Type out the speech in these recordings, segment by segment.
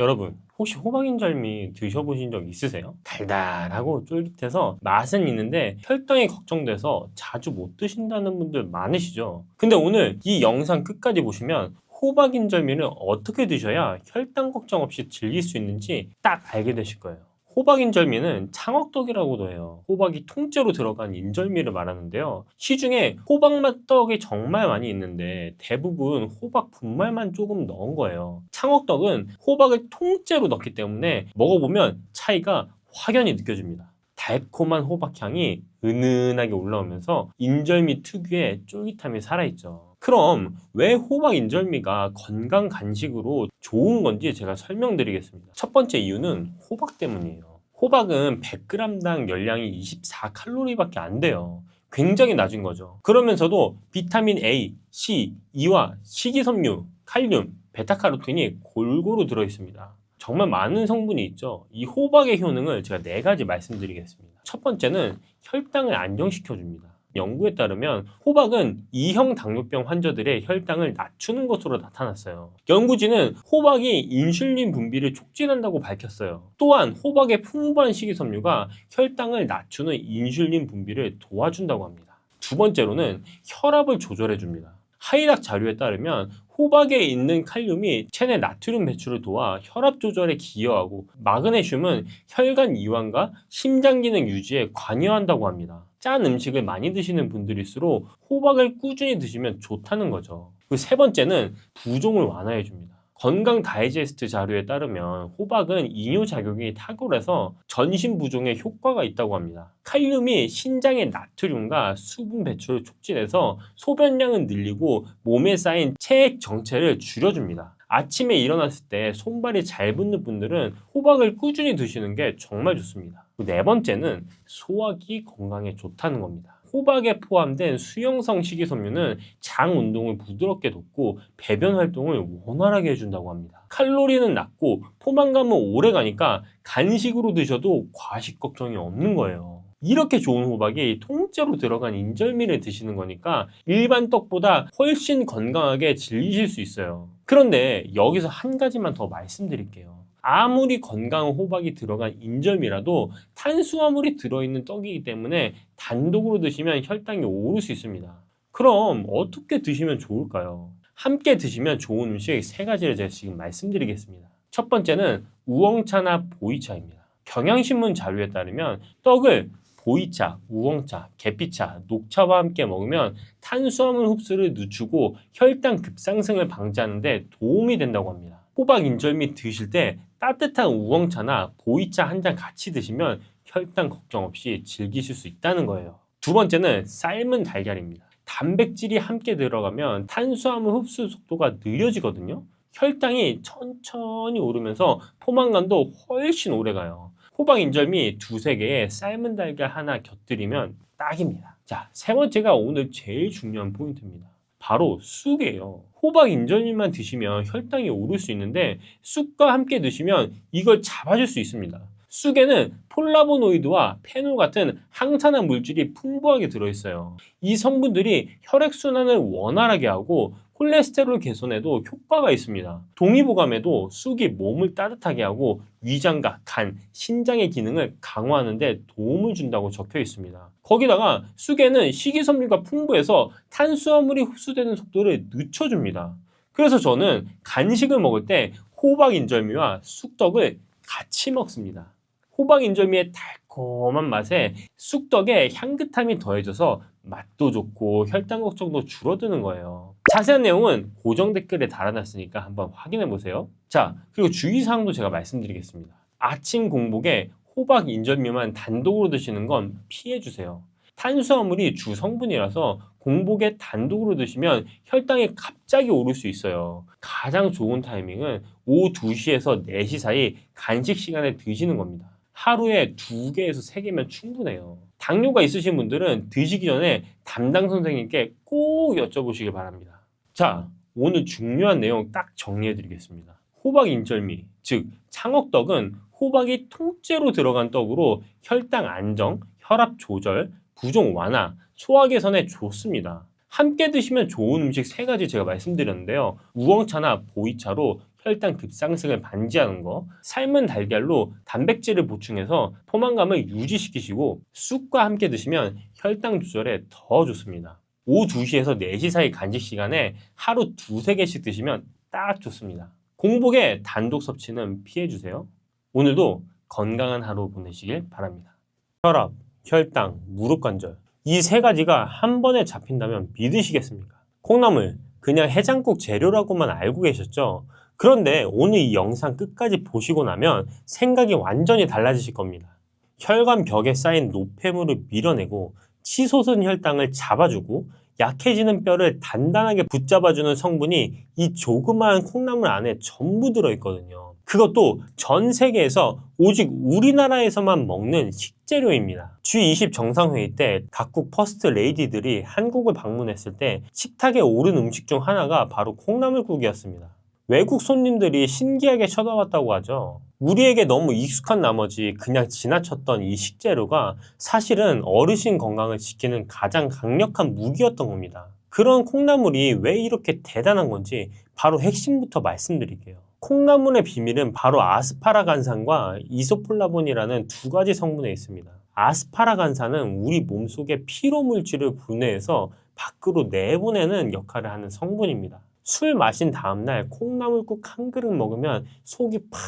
여러분, 혹시 호박인절미 드셔보신 적 있으세요? 달달하고 쫄깃해서 맛은 있는데 혈당이 걱정돼서 자주 못 드신다는 분들 많으시죠? 근데 오늘 이 영상 끝까지 보시면 호박인절미를 어떻게 드셔야 혈당 걱정 없이 즐길 수 있는지 딱 알게 되실 거예요. 호박인절미는 창억떡이라고도 해요. 호박이 통째로 들어간 인절미를 말하는데요. 시중에 호박맛 떡이 정말 많이 있는데 대부분 호박 분말만 조금 넣은 거예요. 창억떡은 호박을 통째로 넣기 때문에 먹어보면 차이가 확연히 느껴집니다. 달콤한 호박향이 은은하게 올라오면서 인절미 특유의 쫄깃함이 살아있죠. 그럼 왜 호박 인절미가 건강 간식으로 좋은 건지 제가 설명드리겠습니다. 첫 번째 이유는 호박 때문이에요. 호박은 100g당 열량이 24칼로리밖에 안 돼요. 굉장히 낮은 거죠. 그러면서도 비타민 A, C, E와 식이섬유, 칼륨, 베타카로틴이 골고루 들어있습니다. 정말 많은 성분이 있죠. 이 호박의 효능을 제가 4가지 말씀드리겠습니다. 첫 번째는 혈당을 안정시켜줍니다. 연구에 따르면 호박은 2형 당뇨병 환자들의 혈당을 낮추는 것으로 나타났어요. 연구진은 호박이 인슐린 분비를 촉진한다고 밝혔어요. 또한 호박의 풍부한 식이섬유가 혈당을 낮추는 인슐린 분비를 도와준다고 합니다. 두 번째로는 혈압을 조절해줍니다. 하이닥 자료에 따르면 호박에 있는 칼륨이 체내 나트륨 배출을 도와 혈압 조절에 기여하고 마그네슘은 혈관 이완과 심장 기능 유지에 관여한다고 합니다. 짠 음식을 많이 드시는 분들일수록 호박을 꾸준히 드시면 좋다는 거죠. 그리고 세 번째는 부종을 완화해 줍니다. 건강 다이제스트 자료에 따르면 호박은 이뇨작용이 탁월해서 전신 부종에 효과가 있다고 합니다. 칼륨이 신장의 나트륨과 수분 배출을 촉진해서 소변량을 늘리고 몸에 쌓인 체액 정체를 줄여줍니다. 아침에 일어났을 때 손발이 잘 붓는 분들은 호박을 꾸준히 드시는 게 정말 좋습니다. 네 번째는 소화기 건강에 좋다는 겁니다. 호박에 포함된 수용성 식이섬유는 장 운동을 부드럽게 돕고 배변 활동을 원활하게 해준다고 합니다. 칼로리는 낮고 포만감은 오래 가니까 간식으로 드셔도 과식 걱정이 없는 거예요. 이렇게 좋은 호박이 통째로 들어간 인절미를 드시는 거니까 일반 떡보다 훨씬 건강하게 즐기실 수 있어요. 그런데 여기서 한 가지만 더 말씀드릴게요. 아무리 건강한 호박이 들어간 인절미라도 탄수화물이 들어있는 떡이기 때문에 단독으로 드시면 혈당이 오를 수 있습니다. 그럼 어떻게 드시면 좋을까요? 함께 드시면 좋은 음식 3가지를 제가 지금 말씀드리겠습니다. 첫 번째는 우엉차나 보이차입니다. 경향신문 자료에 따르면 떡을 보이차, 우엉차, 계피차, 녹차와 함께 먹으면 탄수화물 흡수를 늦추고 혈당 급상승을 방지하는 데 도움이 된다고 합니다. 호박 인절미 드실 때 따뜻한 우엉차나 보이차 한 잔 같이 드시면 혈당 걱정 없이 즐기실 수 있다는 거예요. 두 번째는 삶은 달걀입니다. 단백질이 함께 들어가면 탄수화물 흡수 속도가 느려지거든요. 혈당이 천천히 오르면서 포만감도 훨씬 오래 가요. 호박 인절미 2~3개에 삶은 달걀 하나 곁들이면 딱입니다. 자, 세 번째가 오늘 제일 중요한 포인트입니다. 바로 쑥이에요. 호박 인절미만 드시면 혈당이 오를 수 있는데 쑥과 함께 드시면 이걸 잡아줄 수 있습니다. 쑥에는 폴라보노이드와 페놀 같은 항산화 물질이 풍부하게 들어있어요. 이 성분들이 혈액순환을 원활하게 하고 콜레스테롤 개선에도 효과가 있습니다. 동의보감에도 쑥이 몸을 따뜻하게 하고 위장과 간, 신장의 기능을 강화하는 데 도움을 준다고 적혀 있습니다. 거기다가 쑥에는 식이섬유가 풍부해서 탄수화물이 흡수되는 속도를 늦춰줍니다. 그래서 저는 간식을 먹을 때 호박 인절미와 쑥떡을 같이 먹습니다. 호박 인절미의 달콤한 맛에 쑥떡에 향긋함이 더해져서 맛도 좋고 혈당 걱정도 줄어드는 거예요. 자세한 내용은 고정 댓글에 달아놨으니까 한번 확인해 보세요. 자, 그리고 주의사항도 제가 말씀드리겠습니다. 아침 공복에 호박 인절미만 단독으로 드시는 건 피해 주세요. 탄수화물이 주 성분이라서 공복에 단독으로 드시면 혈당이 갑자기 오를 수 있어요. 가장 좋은 타이밍은 오후 2시에서 4시 사이 간식 시간에 드시는 겁니다. 하루에 2개에서 3개면 충분해요. 당뇨가 있으신 분들은 드시기 전에 담당 선생님께 꼭 여쭤보시길 바랍니다. 자, 오늘 중요한 내용 딱 정리해 드리겠습니다. 호박 인절미, 즉 창억떡은 호박이 통째로 들어간 떡으로 혈당 안정, 혈압 조절, 부종 완화, 소화 개선에 좋습니다. 함께 드시면 좋은 음식 3가지 제가 말씀드렸는데요. 우엉차나 보이차로 혈당 급상승을 방지하는 거, 삶은 달걀로 단백질을 보충해서 포만감을 유지시키시고 쑥과 함께 드시면 혈당 조절에 더 좋습니다. 오후 2시에서 4시 사이 간식 시간에 하루 2~3개씩 드시면 딱 좋습니다. 공복에 단독 섭취는 피해주세요. 오늘도 건강한 하루 보내시길 바랍니다. 혈압, 혈당, 무릎 관절 이 3가지가 한 번에 잡힌다면 믿으시겠습니까? 콩나물 그냥 해장국 재료라고만 알고 계셨죠? 그런데 오늘 이 영상 끝까지 보시고 나면 생각이 완전히 달라지실 겁니다. 혈관 벽에 쌓인 노폐물을 밀어내고 치솟은 혈당을 잡아주고 약해지는 뼈를 단단하게 붙잡아주는 성분이 이 조그마한 콩나물 안에 전부 들어있거든요. 그것도 전 세계에서 오직 우리나라에서만 먹는 식재료입니다. G20 정상회의 때 각국 퍼스트 레이디들이 한국을 방문했을 때 식탁에 오른 음식 중 하나가 바로 콩나물국이었습니다. 외국 손님들이 신기하게 쳐다봤다고 하죠. 우리에게 너무 익숙한 나머지 그냥 지나쳤던 이 식재료가 사실은 어르신 건강을 지키는 가장 강력한 무기였던 겁니다. 그런 콩나물이 왜 이렇게 대단한 건지 바로 핵심부터 말씀드릴게요. 콩나물의 비밀은 바로 아스파라간산과 이소플라본이라는 2가지 성분에 있습니다. 아스파라간산은 우리 몸속의 피로물질을 분해해서 밖으로 내보내는 역할을 하는 성분입니다. 술 마신 다음날 콩나물국 한 그릇 먹으면 속이 팍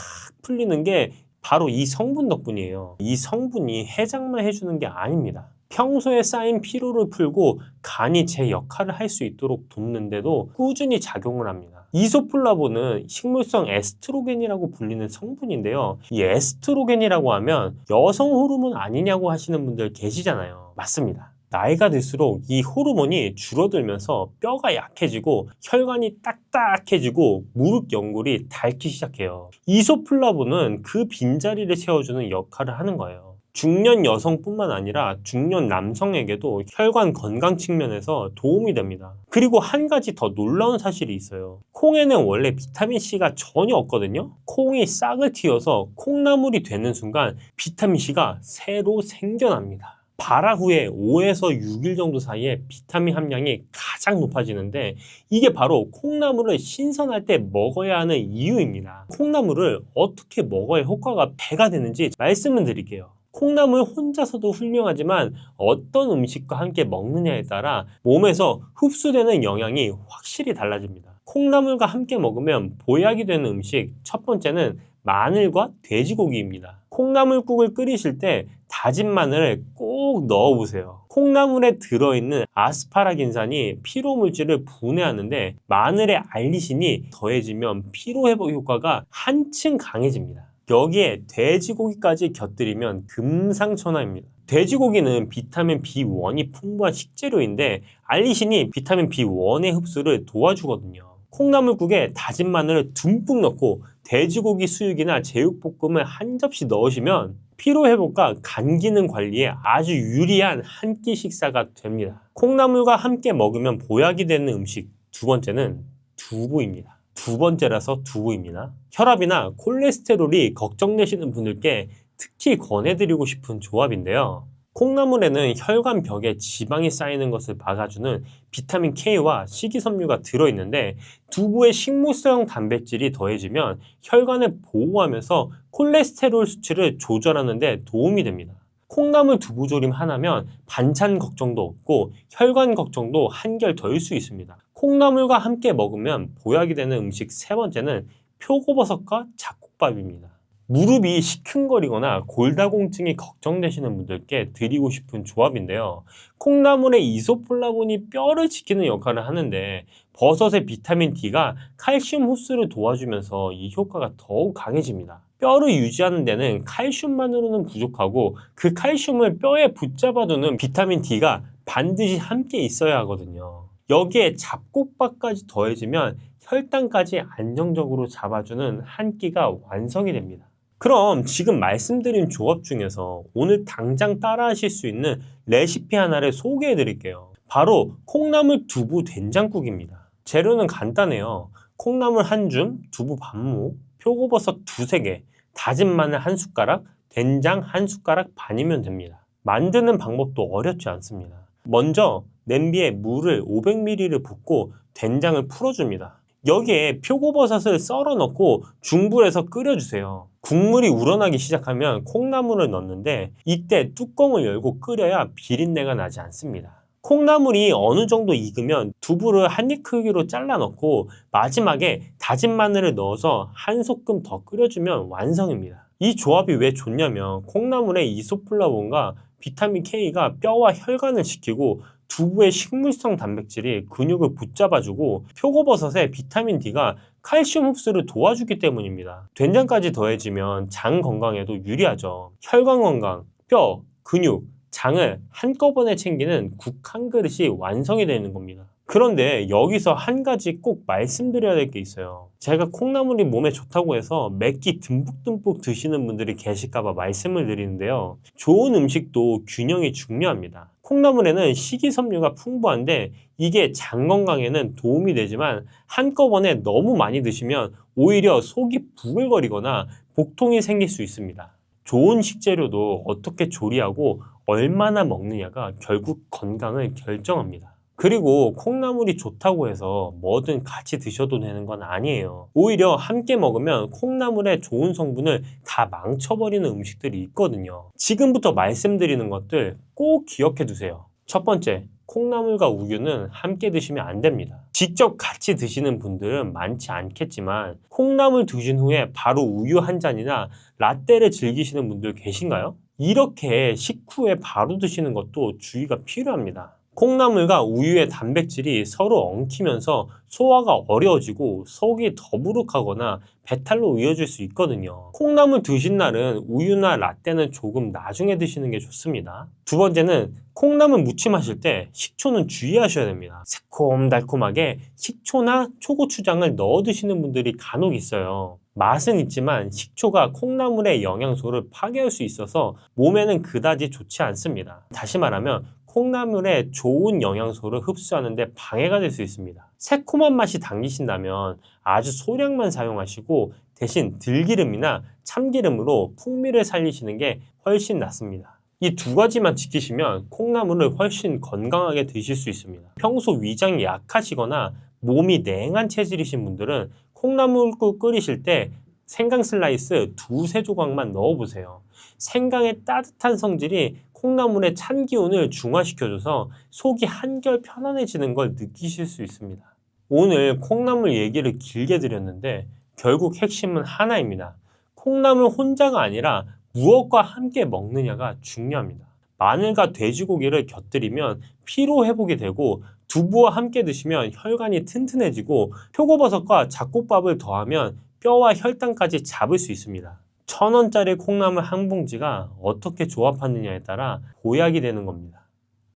풀리는 게 바로 이 성분 덕분이에요. 이 성분이 해장만 해주는 게 아닙니다. 평소에 쌓인 피로를 풀고 간이 제 역할을 할 수 있도록 돕는데도 꾸준히 작용을 합니다. 이소플라본은 식물성 에스트로겐이라고 불리는 성분인데요. 이 에스트로겐이라고 하면 여성 호르몬 아니냐고 하시는 분들 계시잖아요. 맞습니다. 나이가 들수록 이 호르몬이 줄어들면서 뼈가 약해지고 혈관이 딱딱해지고 무릎 연골이 닳기 시작해요. 이소플라본은 그 빈자리를 채워주는 역할을 하는 거예요. 중년 여성뿐만 아니라 중년 남성에게도 혈관 건강 측면에서 도움이 됩니다. 그리고 한 가지 더 놀라운 사실이 있어요. 콩에는 원래 비타민C가 전혀 없거든요. 콩이 싹을 틔워서 콩나물이 되는 순간 비타민C가 새로 생겨납니다. 발화 후에 5에서 6일 정도 사이에 비타민 함량이 가장 높아지는데 이게 바로 콩나물을 신선할 때 먹어야 하는 이유입니다. 콩나물을 어떻게 먹어야 효과가 배가 되는지 말씀을 드릴게요. 콩나물 혼자서도 훌륭하지만 어떤 음식과 함께 먹느냐에 따라 몸에서 흡수되는 영양이 확실히 달라집니다. 콩나물과 함께 먹으면 보약이 되는 음식 첫 번째는 마늘과 돼지고기입니다. 콩나물국을 끓이실 때 다진 마늘을 꼭 넣어보세요. 콩나물에 들어있는 아스파라긴산이 피로물질을 분해하는데 마늘의 알리신이 더해지면 피로회복 효과가 한층 강해집니다. 여기에 돼지고기까지 곁들이면 금상첨화입니다. 돼지고기는 비타민 B1이 풍부한 식재료인데 알리신이 비타민 B1의 흡수를 도와주거든요. 콩나물국에 다진 마늘을 듬뿍 넣고 돼지고기 수육이나 제육볶음을 한 접시 넣으시면 피로회복과 간 기능 관리에 아주 유리한 한 끼 식사가 됩니다. 콩나물과 함께 먹으면 보약이 되는 음식 두 번째는 두부입니다. 두 번째라서 두부입니다. 혈압이나 콜레스테롤이 걱정되시는 분들께 특히 권해드리고 싶은 조합인데요. 콩나물에는 혈관 벽에 지방이 쌓이는 것을 막아주는 비타민 K와 식이섬유가 들어있는데 두부의 식물성 단백질이 더해지면 혈관을 보호하면서 콜레스테롤 수치를 조절하는 데 도움이 됩니다. 콩나물 두부조림 하나면 반찬 걱정도 없고 혈관 걱정도 한결 덜 수 있습니다. 콩나물과 함께 먹으면 보약이 되는 음식 세 번째는 표고버섯과 잡곡밥입니다. 무릎이 시큰거리거나 골다공증이 걱정되시는 분들께 드리고 싶은 조합인데요. 콩나물의 이소플라본이 뼈를 지키는 역할을 하는데 버섯의 비타민 D가 칼슘 흡수를 도와주면서 이 효과가 더욱 강해집니다. 뼈를 유지하는 데는 칼슘만으로는 부족하고 그 칼슘을 뼈에 붙잡아두는 비타민 D가 반드시 함께 있어야 하거든요. 여기에 잡곡밥까지 더해지면 혈당까지 안정적으로 잡아주는 한 끼가 완성이 됩니다. 그럼 지금 말씀드린 조합 중에서 오늘 당장 따라 하실 수 있는 레시피 하나를 소개해 드릴게요. 바로 콩나물 두부 된장국입니다. 재료는 간단해요. 콩나물 한 줌, 두부 반모, 표고버섯 2~3개, 다진 마늘 1숟가락, 된장 1숟가락 반이면 됩니다. 만드는 방법도 어렵지 않습니다. 먼저 냄비에 물을 500ml를 붓고 된장을 풀어줍니다. 여기에 표고버섯을 썰어 넣고 중불에서 끓여주세요. 국물이 우러나기 시작하면 콩나물을 넣는데 이때 뚜껑을 열고 끓여야 비린내가 나지 않습니다. 콩나물이 어느 정도 익으면 두부를 한 입 크기로 잘라 넣고 마지막에 다진 마늘을 넣어서 한 소끔 더 끓여주면 완성입니다. 이 조합이 왜 좋냐면 콩나물의 이소플라본과 비타민 K가 뼈와 혈관을 지키고 두부의 식물성 단백질이 근육을 붙잡아주고 표고버섯의 비타민 D가 칼슘 흡수를 도와주기 때문입니다. 된장까지 더해지면 장 건강에도 유리하죠. 혈관 건강, 뼈, 근육, 장을 한꺼번에 챙기는 국 한 그릇이 완성이 되는 겁니다. 그런데 여기서 한 가지 꼭 말씀드려야 될 게 있어요. 제가 콩나물이 몸에 좋다고 해서 맵기 듬뿍듬뿍 드시는 분들이 계실까봐 말씀을 드리는데요. 좋은 음식도 균형이 중요합니다. 콩나물에는 식이섬유가 풍부한데 이게 장 건강에는 도움이 되지만 한꺼번에 너무 많이 드시면 오히려 속이 부글거리거나 복통이 생길 수 있습니다. 좋은 식재료도 어떻게 조리하고 얼마나 먹느냐가 결국 건강을 결정합니다. 그리고 콩나물이 좋다고 해서 뭐든 같이 드셔도 되는 건 아니에요. 오히려 함께 먹으면 콩나물의 좋은 성분을 다 망쳐버리는 음식들이 있거든요. 지금부터 말씀드리는 것들 꼭 기억해 두세요. 첫 번째, 콩나물과 우유는 함께 드시면 안 됩니다. 직접 같이 드시는 분들은 많지 않겠지만 콩나물 드신 후에 바로 우유 한 잔이나 라떼를 즐기시는 분들 계신가요? 이렇게 식후에 바로 드시는 것도 주의가 필요합니다. 콩나물과 우유의 단백질이 서로 엉키면서 소화가 어려워지고 속이 더부룩하거나 배탈로 이어질 수 있거든요. 콩나물 드신 날은 우유나 라떼는 조금 나중에 드시는 게 좋습니다. 두 번째는 콩나물 무침하실 때 식초는 주의하셔야 됩니다. 새콤달콤하게 식초나 초고추장을 넣어 드시는 분들이 간혹 있어요. 맛은 있지만 식초가 콩나물의 영양소를 파괴할 수 있어서 몸에는 그다지 좋지 않습니다. 다시 말하면 콩나물의 좋은 영양소를 흡수하는 데 방해가 될 수 있습니다. 새콤한 맛이 당기신다면 아주 소량만 사용하시고 대신 들기름이나 참기름으로 풍미를 살리시는 게 훨씬 낫습니다. 이 두 가지만 지키시면 콩나물을 훨씬 건강하게 드실 수 있습니다. 평소 위장이 약하시거나 몸이 냉한 체질이신 분들은 콩나물국 끓이실 때 생강 슬라이스 두세 조각만 넣어보세요. 생강의 따뜻한 성질이 콩나물의 찬 기운을 중화시켜줘서 속이 한결 편안해지는 걸 느끼실 수 있습니다. 오늘 콩나물 얘기를 길게 드렸는데 결국 핵심은 하나입니다. 콩나물 혼자가 아니라 무엇과 함께 먹느냐가 중요합니다. 마늘과 돼지고기를 곁들이면 피로 회복이 되고 두부와 함께 드시면 혈관이 튼튼해지고 표고버섯과 잡곡밥을 더하면 뼈와 혈당까지 잡을 수 있습니다. 1,000원짜리 콩나물 한 봉지가 어떻게 조합하느냐에 따라 보약이 되는 겁니다.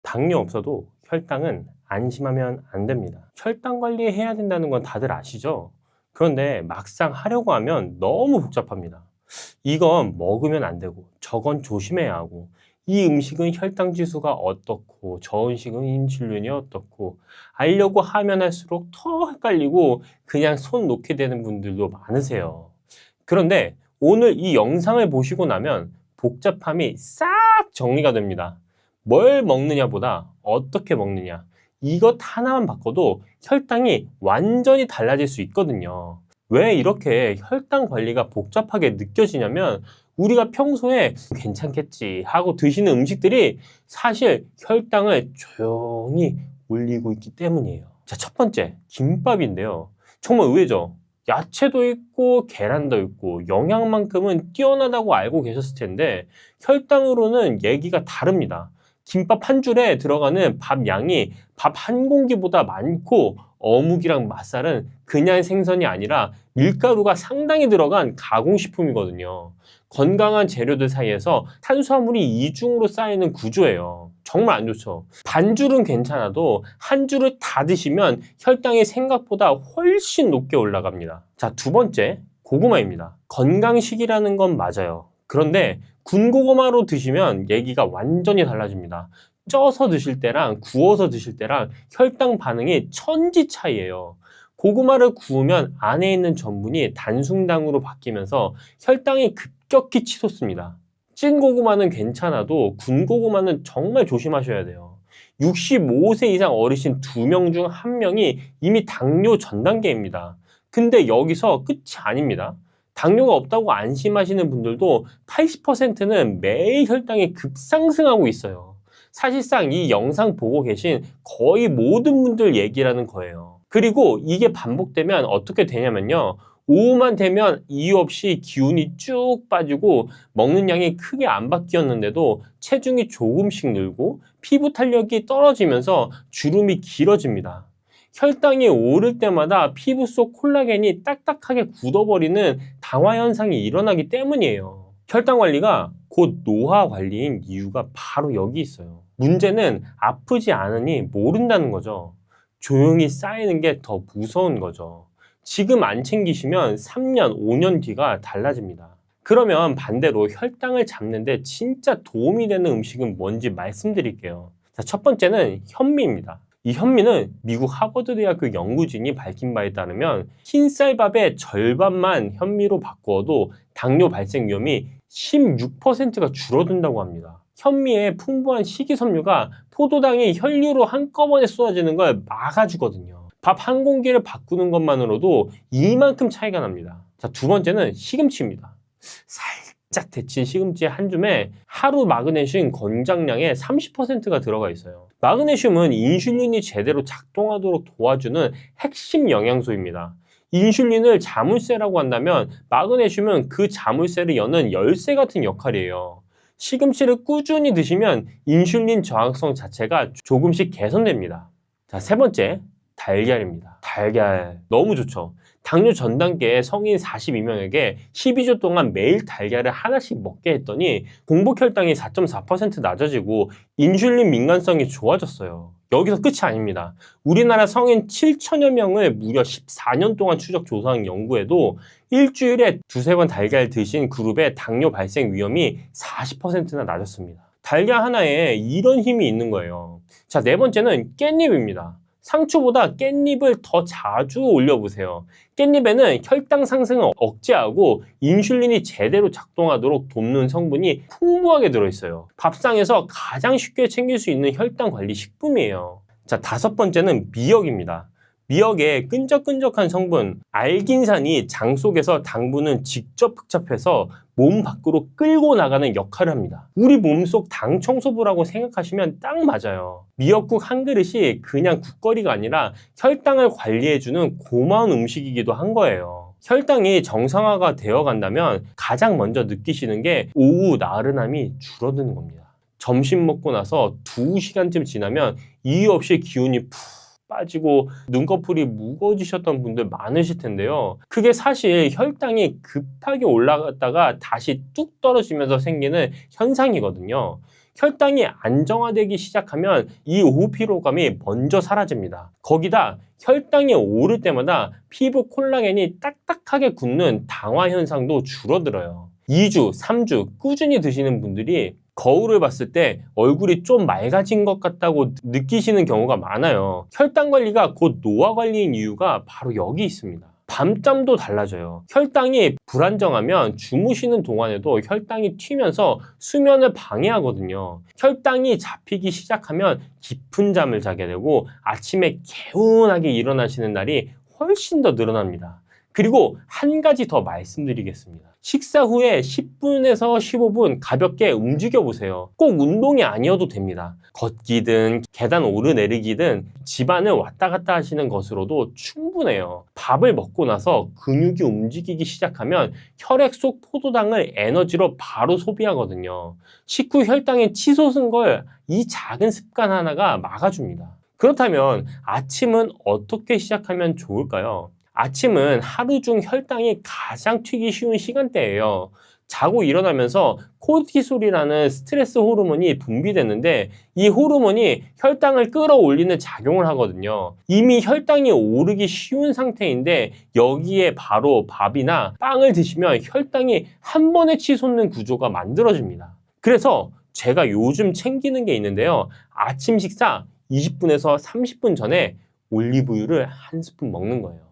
당뇨 없어도 혈당은 안심하면 안 됩니다. 혈당 관리해야 된다는 건 다들 아시죠? 그런데 막상 하려고 하면 너무 복잡합니다. 이건 먹으면 안 되고 저건 조심해야 하고 이 음식은 혈당 지수가 어떻고 저 음식은 인슐린이 어떻고 알려고 하면 할수록 더 헷갈리고 그냥 손 놓게 되는 분들도 많으세요. 그런데 오늘 이 영상을 보시고 나면 복잡함이 싹 정리가 됩니다. 뭘 먹느냐보다 어떻게 먹느냐 이것 하나만 바꿔도 혈당이 완전히 달라질 수 있거든요. 왜 이렇게 혈당 관리가 복잡하게 느껴지냐면 우리가 평소에 괜찮겠지 하고 드시는 음식들이 사실 혈당을 조용히 올리고 있기 때문이에요. 자, 첫 번째 김밥인데요. 정말 의외죠? 야채도 있고 계란도 있고 영양만큼은 뛰어나다고 알고 계셨을 텐데 혈당으로는 얘기가 다릅니다. 김밥 한 줄에 들어가는 밥 양이 밥 한 공기보다 많고 어묵이랑 맛살은 그냥 생선이 아니라 밀가루가 상당히 들어간 가공식품이거든요. 건강한 재료들 사이에서 탄수화물이 이중으로 쌓이는 구조예요. 정말 안 좋죠. 반줄은 괜찮아도 한 줄을 다 드시면 혈당이 생각보다 훨씬 높게 올라갑니다. 자, 두 번째, 고구마입니다. 건강식이라는 건 맞아요. 그런데 군고구마로 드시면 얘기가 완전히 달라집니다. 쪄서 드실 때랑 구워서 드실 때랑 혈당 반응이 천지 차이예요. 고구마를 구우면 안에 있는 전분이 단순당으로 바뀌면서 혈당이 급격히 치솟습니다. 찐 고구마는 괜찮아도 군 고구마는 정말 조심하셔야 돼요. 65세 이상 어르신 2명 중 1명이 이미 당뇨 전 단계입니다. 근데 여기서 끝이 아닙니다. 당뇨가 없다고 안심하시는 분들도 80%는 매일 혈당이 급상승하고 있어요. 사실상 이 영상 보고 계신 거의 모든 분들 얘기라는 거예요. 그리고 이게 반복되면 어떻게 되냐면요. 오후만 되면 이유 없이 기운이 쭉 빠지고 먹는 양이 크게 안 바뀌었는데도 체중이 조금씩 늘고 피부 탄력이 떨어지면서 주름이 길어집니다. 혈당이 오를 때마다 피부 속 콜라겐이 딱딱하게 굳어버리는 당화 현상이 일어나기 때문이에요. 혈당 관리가 곧 노화 관리인 이유가 바로 여기 있어요. 문제는 아프지 않으니 모른다는 거죠. 조용히 쌓이는 게 더 무서운 거죠. 지금 안 챙기시면 3년, 5년 뒤가 달라집니다. 그러면 반대로 혈당을 잡는데 진짜 도움이 되는 음식은 뭔지 말씀드릴게요. 자, 첫 번째는 현미입니다. 이 현미는 미국 하버드대학교 연구진이 밝힌 바에 따르면 흰쌀밥의 절반만 현미로 바꾸어도 당뇨 발생 위험이 16%가 줄어든다고 합니다. 현미의 풍부한 식이섬유가 포도당이 혈류로 한꺼번에 쏟아지는 걸 막아주거든요. 밥 한 공기를 바꾸는 것만으로도 이만큼 차이가 납니다. 자, 두 번째는 시금치입니다. 살짝 데친 시금치 한 줌에 하루 마그네슘 권장량의 30%가 들어가 있어요. 마그네슘은 인슐린이 제대로 작동하도록 도와주는 핵심 영양소입니다. 인슐린을 자물쇠라고 한다면 마그네슘은 그 자물쇠를 여는 열쇠 같은 역할이에요. 시금치를 꾸준히 드시면 인슐린 저항성 자체가 조금씩 개선됩니다. 자, 세 번째, 달걀입니다. 달걀 너무 좋죠. 당뇨 전 단계 성인 42명에게 12주 동안 매일 달걀을 하나씩 먹게 했더니 공복 혈당이 4.4% 낮아지고 인슐린 민감성이 좋아졌어요. 여기서 끝이 아닙니다. 우리나라 성인 7천여 명을 무려 14년 동안 추적 조사한 연구에도 일주일에 두세 번 달걀 드신 그룹의 당뇨 발생 위험이 40%나 낮았습니다. 달걀 하나에 이런 힘이 있는 거예요. 자, 네 번째는 깻잎입니다. 상추보다 깻잎을 더 자주 올려보세요. 깻잎에는 혈당 상승을 억제하고 인슐린이 제대로 작동하도록 돕는 성분이 풍부하게 들어있어요. 밥상에서 가장 쉽게 챙길 수 있는 혈당 관리 식품이에요. 자, 다섯 번째는 미역입니다. 미역의 끈적끈적한 성분 알긴산이 장 속에서 당분을 직접 흡착해서 몸 밖으로 끌고 나가는 역할을 합니다. 우리 몸속 당 청소부라고 생각하시면 딱 맞아요. 미역국 한 그릇이 그냥 국거리가 아니라 혈당을 관리해주는 고마운 음식이기도 한 거예요. 혈당이 정상화가 되어 간다면 가장 먼저 느끼시는 게 오후 나른함이 줄어드는 겁니다. 점심 먹고 나서 2시간쯤 지나면 이유 없이 기운이 푹 빠지고 눈꺼풀이 무거워지셨던 분들 많으실 텐데요. 그게 사실 혈당이 급하게 올라갔다가 다시 뚝 떨어지면서 생기는 현상이거든요. 혈당이 안정화되기 시작하면 이 오후 피로감이 먼저 사라집니다. 거기다 혈당이 오를 때마다 피부 콜라겐이 딱딱하게 굳는 당화 현상도 줄어들어요. 2주, 3주 꾸준히 드시는 분들이 거울을 봤을 때 얼굴이 좀 맑아진 것 같다고 느끼시는 경우가 많아요. 혈당 관리가 곧 노화 관리인 이유가 바로 여기 있습니다. 밤잠도 달라져요. 혈당이 불안정하면 주무시는 동안에도 혈당이 튀면서 수면을 방해하거든요. 혈당이 잡히기 시작하면 깊은 잠을 자게 되고 아침에 개운하게 일어나시는 날이 훨씬 더 늘어납니다. 그리고 한 가지 더 말씀드리겠습니다. 식사 후에 10분에서 15분 가볍게 움직여 보세요. 꼭 운동이 아니어도 됩니다. 걷기든 계단 오르내리기든 집안을 왔다 갔다 하시는 것으로도 충분해요. 밥을 먹고 나서 근육이 움직이기 시작하면 혈액 속 포도당을 에너지로 바로 소비하거든요. 식후 혈당이 치솟은 걸 이 작은 습관 하나가 막아줍니다. 그렇다면 아침은 어떻게 시작하면 좋을까요? 아침은 하루 중 혈당이 가장 튀기 쉬운 시간대예요. 자고 일어나면서 코르티솔이라는 스트레스 호르몬이 분비되는데 이 호르몬이 혈당을 끌어올리는 작용을 하거든요. 이미 혈당이 오르기 쉬운 상태인데 여기에 바로 밥이나 빵을 드시면 혈당이 한 번에 치솟는 구조가 만들어집니다. 그래서 제가 요즘 챙기는 게 있는데요. 아침 식사 20분에서 30분 전에 올리브유를 한 스푼 먹는 거예요.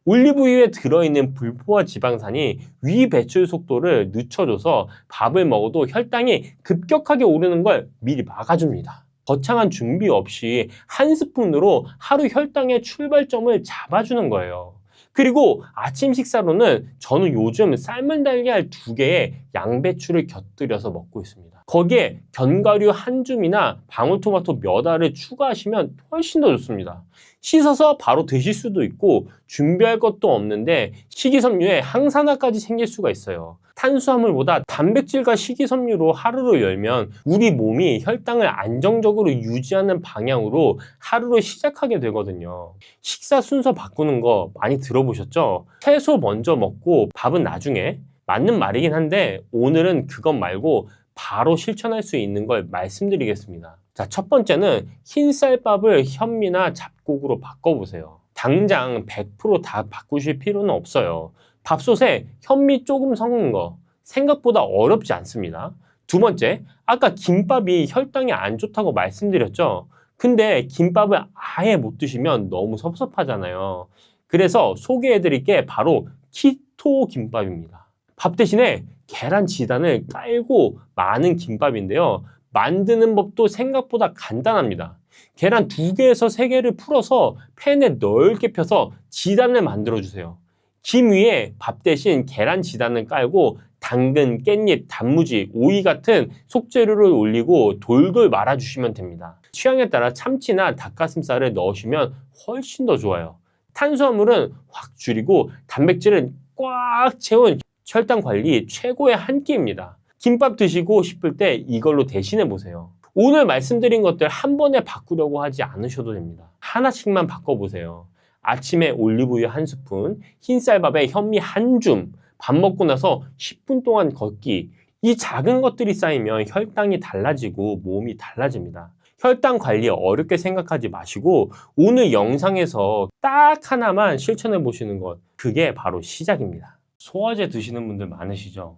올리브유에 들어있는 불포화 지방산이 위 배출 속도를 늦춰줘서 밥을 먹어도 혈당이 급격하게 오르는 걸 미리 막아줍니다. 거창한 준비 없이 한 스푼으로 하루 혈당의 출발점을 잡아주는 거예요. 그리고 아침 식사로는 저는 요즘 삶은 달걀 2개에 양배추를 곁들여서 먹고 있습니다. 거기에 견과류 한 줌이나 방울토마토 몇 알을 추가하시면 훨씬 더 좋습니다. 씻어서 바로 드실 수도 있고 준비할 것도 없는데 식이섬유에 항산화까지 생길 수가 있어요. 탄수화물보다 단백질과 식이섬유로 하루를 열면 우리 몸이 혈당을 안정적으로 유지하는 방향으로 하루를 시작하게 되거든요. 식사 순서 바꾸는 거 많이 들어보셨죠? 채소 먼저 먹고 밥은 나중에. 맞는 말이긴 한데 오늘은 그것 말고 바로 실천할 수 있는 걸 말씀드리겠습니다. 자, 첫 번째는 흰쌀밥을 현미나 잡곡으로 바꿔보세요. 당장 100%다 바꾸실 필요는 없어요. 밥솥에 현미 조금 섞는 거 생각보다 어렵지 않습니다. 두 번째, 아까 김밥이 혈당에 안 좋다고 말씀드렸죠? 근데 김밥을 아예 못 드시면 너무 섭섭하잖아요. 그래서 소개해드릴 게 바로 키토 김밥입니다. 밥 대신에 계란 지단을 깔고 마는 김밥인데요. 만드는 법도 생각보다 간단합니다. 계란 2개에서 3개를 풀어서 팬에 넓게 펴서 지단을 만들어 주세요. 김 위에 밥 대신 계란 지단을 깔고 당근, 깻잎, 단무지, 오이 같은 속재료를 올리고 돌돌 말아주시면 됩니다. 취향에 따라 참치나 닭가슴살을 넣으시면 훨씬 더 좋아요. 탄수화물은 확 줄이고 단백질은 꽉 채운 혈당 관리 최고의 한 끼입니다. 김밥 드시고 싶을 때 이걸로 대신해 보세요. 오늘 말씀드린 것들 한 번에 바꾸려고 하지 않으셔도 됩니다. 하나씩만 바꿔보세요. 아침에 올리브유 1스푼, 흰쌀밥에 현미 1줌, 밥 먹고 나서 10분 동안 걷기. 이 작은 것들이 쌓이면 혈당이 달라지고 몸이 달라집니다. 혈당 관리 어렵게 생각하지 마시고 오늘 영상에서 딱 하나만 실천해 보시는 것, 그게 바로 시작입니다. 소화제 드시는 분들 많으시죠?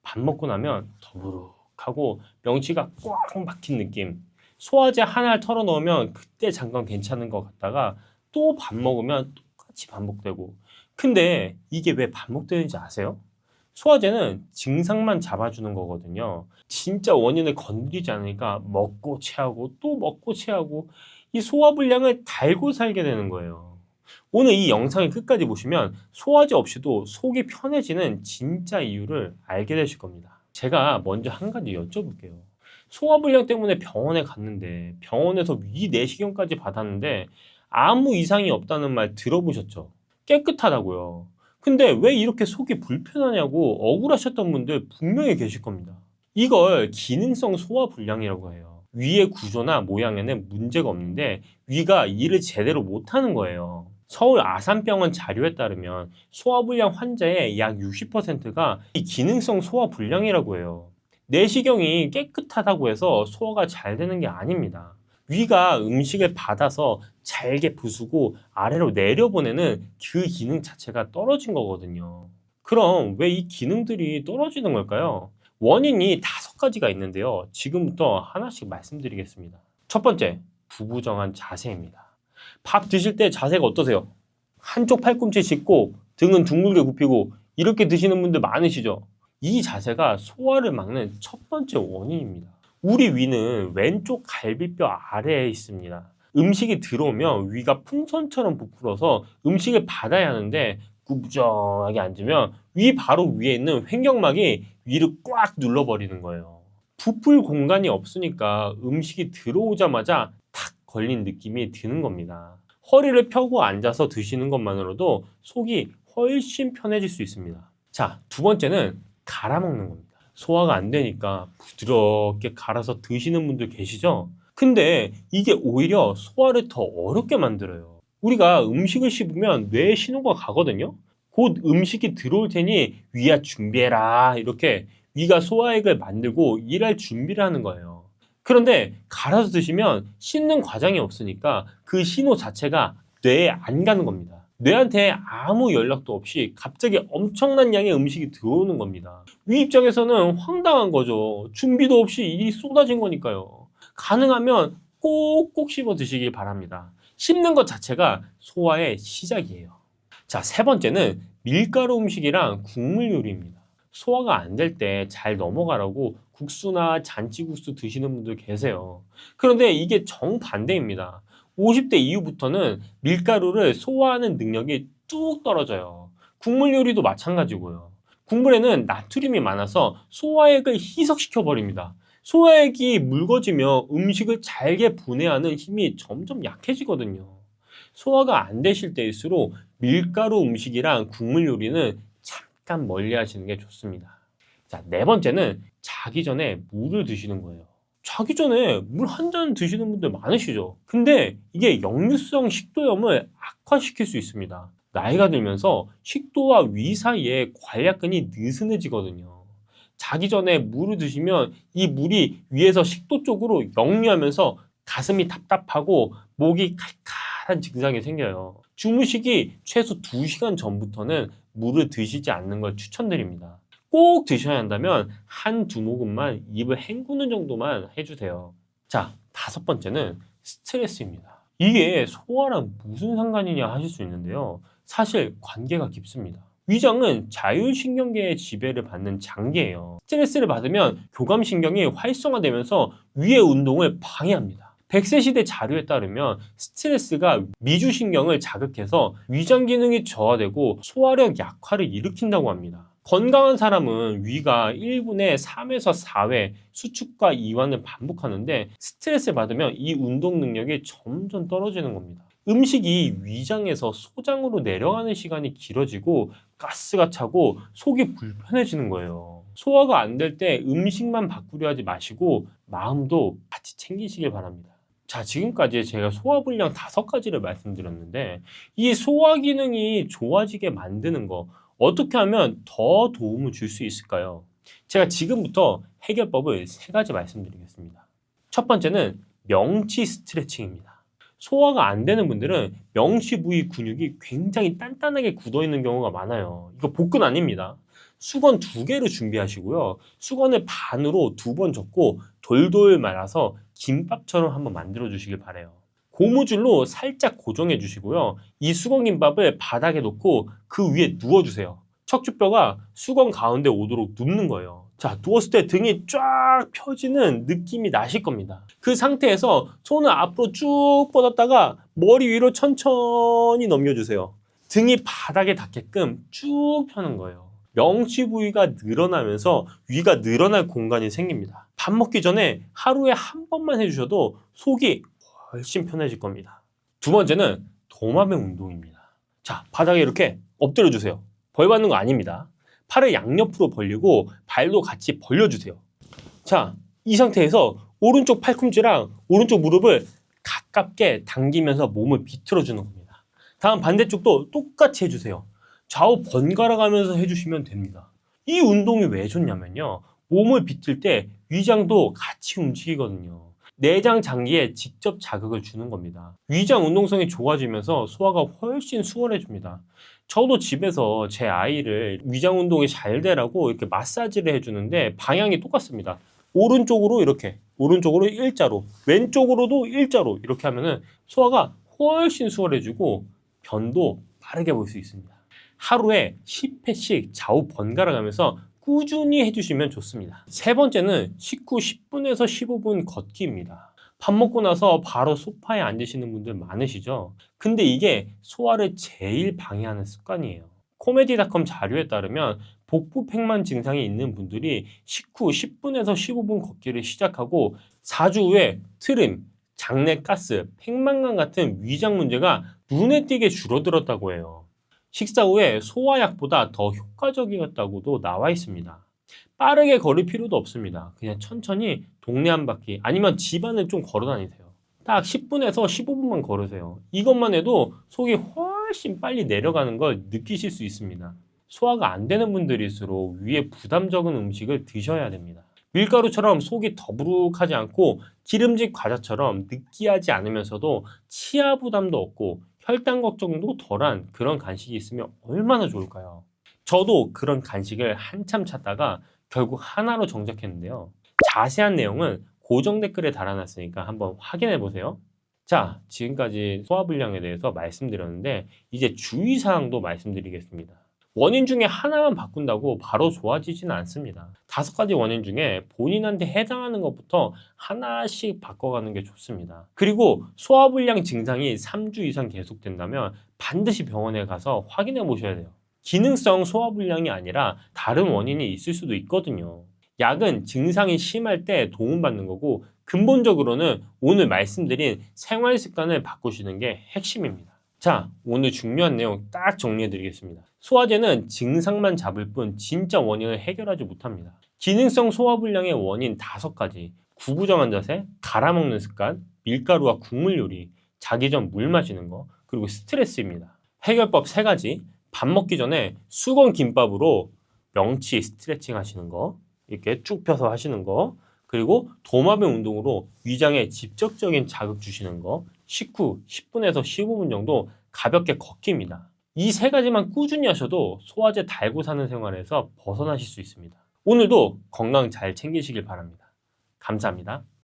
밥 먹고 나면 더부룩하고 명치가 꽉 막힌 느낌. 소화제 하나를 털어 넣으면 그때 잠깐 괜찮은 것 같다가 또 밥 먹으면 똑같이 반복되고. 근데 이게 왜 반복되는지 아세요? 소화제는 증상만 잡아주는 거거든요. 진짜 원인을 건드리지 않으니까 먹고 체하고 또 먹고 체하고 이 소화불량을 달고 살게 되는 거예요. 오늘 이 영상을 끝까지 보시면 소화제 없이도 속이 편해지는 진짜 이유를 알게 되실 겁니다. 제가 먼저 한 가지 여쭤볼게요. 소화불량 때문에 병원에 갔는데 병원에서 위 내시경까지 받았는데 아무 이상이 없다는 말 들어보셨죠? 깨끗하다고요. 근데 왜 이렇게 속이 불편하냐고 억울하셨던 분들 분명히 계실 겁니다. 이걸 기능성 소화불량이라고 해요. 위의 구조나 모양에는 문제가 없는데 위가 일을 제대로 못하는 거예요. 서울 아산병원 자료에 따르면 소화불량 환자의 약 60%가 이 기능성 소화불량이라고 해요. 내시경이 깨끗하다고 해서 소화가 잘 되는 게 아닙니다. 위가 음식을 받아서 잘게 부수고 아래로 내려보내는 그 기능 자체가 떨어진 거거든요. 그럼 왜 이 기능들이 떨어지는 걸까요? 원인이 5가지가 있는데요. 지금부터 하나씩 말씀드리겠습니다. 첫 번째, 부부정한 자세입니다. 밥 드실 때 자세가 어떠세요? 한쪽 팔꿈치 짚고 등은 둥글게 굽히고 이렇게 드시는 분들 많으시죠? 이 자세가 소화를 막는 첫 번째 원인입니다. 우리 위는 왼쪽 갈비뼈 아래에 있습니다. 음식이 들어오면 위가 풍선처럼 부풀어서 음식을 받아야 하는데 구부정하게 앉으면 위 바로 위에 있는 횡격막이 위를 꽉 눌러버리는 거예요. 부풀 공간이 없으니까 음식이 들어오자마자 탁 걸린 느낌이 드는 겁니다. 허리를 펴고 앉아서 드시는 것만으로도 속이 훨씬 편해질 수 있습니다. 자, 두 번째는 갈아먹는 겁니다. 소화가 안 되니까 부드럽게 갈아서 드시는 분들 계시죠? 근데 이게 오히려 소화를 더 어렵게 만들어요. 우리가 음식을 씹으면 뇌에 신호가 가거든요? 곧 음식이 들어올 테니 위야 준비해라, 이렇게 위가 소화액을 만들고 일할 준비를 하는 거예요. 그런데 갈아서 드시면 씹는 과정이 없으니까 그 신호 자체가 뇌에 안 가는 겁니다. 뇌한테 아무 연락도 없이 갑자기 엄청난 양의 음식이 들어오는 겁니다. 위 입장에서는 황당한 거죠. 준비도 없이 일이 쏟아진 거니까요. 가능하면 꼭꼭 씹어 드시길 바랍니다. 씹는 것 자체가 소화의 시작이에요. 자, 세 번째는 밀가루 음식이랑 국물 요리입니다. 소화가 안 될 때 잘 넘어가라고 국수나 잔치국수 드시는 분들 계세요. 그런데 이게 정반대입니다. 50대 이후부터는 밀가루를 소화하는 능력이 뚝 떨어져요. 국물 요리도 마찬가지고요. 국물에는 나트륨이 많아서 소화액을 희석시켜 버립니다. 소화액이 묽어지며 음식을 잘게 분해하는 힘이 점점 약해지거든요. 소화가 안 되실 때일수록 밀가루 음식이랑 국물 요리는 잠깐 멀리 하시는 게 좋습니다. 자, 네 번째는 자기 전에 물을 드시는 거예요. 자기 전에 물 한 잔 드시는 분들 많으시죠? 근데 이게 역류성 식도염을 악화시킬 수 있습니다. 나이가 들면서 식도와 위 사이에 관략근이 느슨해지거든요. 자기 전에 물을 드시면 이 물이 위에서 식도 쪽으로 역류하면서 가슴이 답답하고 목이 칼칼한 증상이 생겨요. 주무시기 최소 2시간 전부터는 물을 드시지 않는 걸 추천드립니다. 꼭 드셔야 한다면 한두 모금만 입을 헹구는 정도만 해주세요. 자, 다섯 번째는 스트레스입니다. 이게 소화랑 무슨 상관이냐 하실 수 있는데요. 사실 관계가 깊습니다. 위장은 자율신경계의 지배를 받는 장기예요. 스트레스를 받으면 교감신경이 활성화되면서 위의 운동을 방해합니다. 100세 시대 자료에 따르면 스트레스가 미주신경을 자극해서 위장 기능이 저하되고 소화력 약화를 일으킨다고 합니다. 건강한 사람은 위가 1분에 3에서 4회 수축과 이완을 반복하는데 스트레스를 받으면 이 운동 능력이 점점 떨어지는 겁니다. 음식이 위장에서 소장으로 내려가는 시간이 길어지고 가스가 차고 속이 불편해지는 거예요. 소화가 안 될 때 음식만 바꾸려 하지 마시고 마음도 같이 챙기시길 바랍니다. 자, 지금까지 제가 소화불량 5가지를 말씀드렸는데 이 소화 기능이 좋아지게 만드는 거 어떻게 하면 더 도움을 줄 수 있을까요? 제가 지금부터 해결법을 3가지 말씀드리겠습니다. 첫 번째는 명치 스트레칭입니다. 소화가 안 되는 분들은 명치 부위 근육이 굉장히 단단하게 굳어 있는 경우가 많아요. 이거 복근 아닙니다. 수건 2개를 준비하시고요. 수건을 반으로 2번 접고 돌돌 말아서 김밥처럼 한번 만들어 주시길 바래요. 고무줄로 살짝 고정해 주시고요. 이 수건김밥을 바닥에 놓고 그 위에 누워주세요. 척추뼈가 수건 가운데 오도록 눕는 거예요. 자, 누웠을 때 등이 쫙 펴지는 느낌이 나실 겁니다. 그 상태에서 손을 앞으로 쭉 뻗었다가 머리 위로 천천히 넘겨주세요. 등이 바닥에 닿게끔 쭉 펴는 거예요. 명치 부위가 늘어나면서 위가 늘어날 공간이 생깁니다. 밥 먹기 전에 하루에 한 번만 해주셔도 속이 훨씬 편해질 겁니다. 두 번째는 도마뱀 운동입니다. 자, 바닥에 이렇게 엎드려 주세요. 벌 받는 거 아닙니다. 팔을 양옆으로 벌리고 발도 같이 벌려주세요. 자, 이 상태에서 오른쪽 팔꿈치랑 오른쪽 무릎을 가깝게 당기면서 몸을 비틀어 주는 겁니다. 다음 반대쪽도 똑같이 해주세요. 좌우 번갈아 가면서 해주시면 됩니다. 이 운동이 왜 좋냐면요. 몸을 비틀 때 위장도 같이 움직이거든요. 내장 장기에 직접 자극을 주는 겁니다. 위장 운동성이 좋아지면서 소화가 훨씬 수월해집니다. 저도 집에서 제 아이를 위장 운동이 잘 되라고 이렇게 마사지를 해주는데 방향이 똑같습니다. 오른쪽으로 이렇게, 오른쪽으로 일자로, 왼쪽으로도 일자로 이렇게 하면은 소화가 훨씬 수월해지고 변도 빠르게 볼 수 있습니다. 하루에 10회씩 좌우 번갈아 가면서 꾸준히 해주시면 좋습니다. 세 번째는 식후 10분에서 15분 걷기입니다. 밥 먹고 나서 바로 소파에 앉으시는 분들 많으시죠? 근데 이게 소화를 제일 방해하는 습관이에요. 코메디닷컴 자료에 따르면 복부 팽만 증상이 있는 분들이 식후 10분에서 15분 걷기를 시작하고 4주 후에 트림, 장내 가스, 팽만감 같은 위장 문제가 눈에 띄게 줄어들었다고 해요. 식사 후에 소화약보다 더 효과적이었다고도 나와 있습니다. 빠르게 걸을 필요도 없습니다. 그냥 천천히 동네 한 바퀴 아니면 집안을 좀 걸어 다니세요. 딱 10분에서 15분만 걸으세요. 이것만 해도 속이 훨씬 빨리 내려가는 걸 느끼실 수 있습니다. 소화가 안 되는 분들일수록 위에 부담 적은 음식을 드셔야 됩니다. 밀가루처럼 속이 더부룩하지 않고 기름진 과자처럼 느끼하지 않으면서도 치아 부담도 없고 혈당 걱정도 덜한 그런 간식이 있으면 얼마나 좋을까요? 저도 그런 간식을 한참 찾다가 결국 하나로 정착했는데요. 자세한 내용은 고정 댓글에 달아놨으니까 한번 확인해 보세요. 자, 지금까지 소화불량에 대해서 말씀드렸는데 이제 주의사항도 말씀드리겠습니다. 원인 중에 하나만 바꾼다고 바로 좋아지지는 않습니다. 5가지 원인 중에 본인한테 해당하는 것부터 하나씩 바꿔가는 게 좋습니다. 그리고 소화불량 증상이 3주 이상 계속된다면 반드시 병원에 가서 확인해 보셔야 돼요. 기능성 소화불량이 아니라 다른 원인이 있을 수도 있거든요. 약은 증상이 심할 때 도움받는 거고, 근본적으로는 오늘 말씀드린 생활 습관을 바꾸시는 게 핵심입니다. 자, 오늘 중요한 내용 딱 정리해 드리겠습니다. 소화제는 증상만 잡을 뿐 진짜 원인을 해결하지 못합니다. 기능성 소화불량의 원인 5가지, 구부정한 자세, 갈아먹는 습관, 밀가루와 국물 요리, 자기 전 물 마시는 거, 그리고 스트레스입니다. 해결법 3가지, 밥 먹기 전에 수건 김밥으로 명치 스트레칭 하시는 거, 이렇게 쭉 펴서 하시는 거, 그리고 도마뱀 운동으로 위장에 직접적인 자극 주시는 거, 식후 10분에서 15분 정도 가볍게 걷기입니다. 이 3가지만 꾸준히 하셔도 소화제 달고 사는 생활에서 벗어나실 수 있습니다. 오늘도 건강 잘 챙기시길 바랍니다. 감사합니다.